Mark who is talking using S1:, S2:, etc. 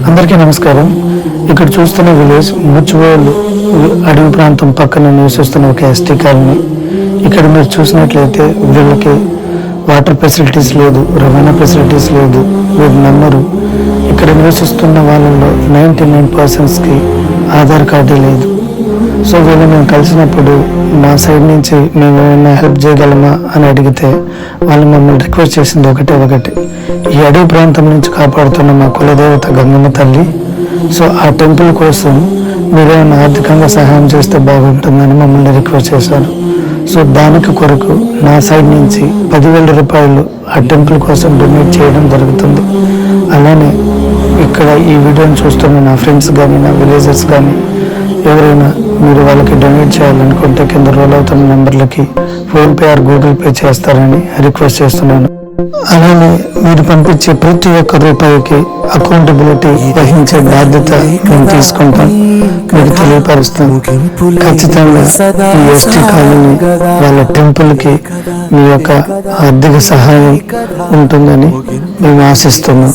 S1: అందరికీ నమస్కారం. ఇక్కడ చూస్తున్న విలేజ్ ముచ్చువోలు అడవి ప్రాంతం పక్కన నివసిస్తున్న ఒక ఎస్టీ కాలనీ. ఇక్కడ మీరు చూసినట్లయితే వీళ్ళకి వాటర్ ఫెసిలిటీస్ లేదు, రవాణా ఫెసిలిటీస్ లేదు, వీళ్ళు నమ్మరు. ఇక్కడ నివసిస్తున్న వాళ్ళలో 99%కి ఆధార్ కార్డే లేదు. సో వీళ్ళు మేము కలిసినప్పుడు మా సైడ్ నుంచి మేము ఏమైనా హెల్ప్ చేయగలమా అని అడిగితే వాళ్ళు మమ్మల్ని రిక్వెస్ట్ చేసింది ఒకటి, ఈ అడవి ప్రాంతం నుంచి కాపాడుతున్న మా కులదేవత గంగమ్మ తల్లి, సో ఆ టెంపుల్ కోసం మీరేమైనా ఆర్థికంగా సహాయం చేస్తే బాగుంటుందని మమ్మల్ని రిక్వెస్ట్ చేశారు. సో దానికి కొరకు నా సైడ్ నుంచి 10,000 రూపాయలు ఆ టెంపుల్ కోసం డొనేట్ చేయడం జరుగుతుంది. అలానే ఇక్కడ ఈ వీడియోని చూస్తున్న నా ఫ్రెండ్స్ కానీ నా విలేజర్స్ కానీ ఎవరైనా మీరు వాళ్ళకి డొనేట్ చేయాలనుకుంటే కింద రోల్ అవుతున్న నెంబర్లకి ఫోన్పే ఆర్ గూగుల్ పే చేస్తారని రిక్వెస్ట్ చేస్తున్నాను. అలానే మీరు పంపించే ప్రతి ఒక్క రూపాయికి అకౌంటబిలిటీ వహించే బాధ్యత మేము తీసుకుంటాం, మీకు తెలియపరుస్తాం. ఖచ్చితంగా ఈ ఎస్టీ కాలనీ వాళ్ళ టెంపుల్కి మీ యొక్క ఆర్థిక సహాయం ఉంటుందని మేము ఆశిస్తున్నాం.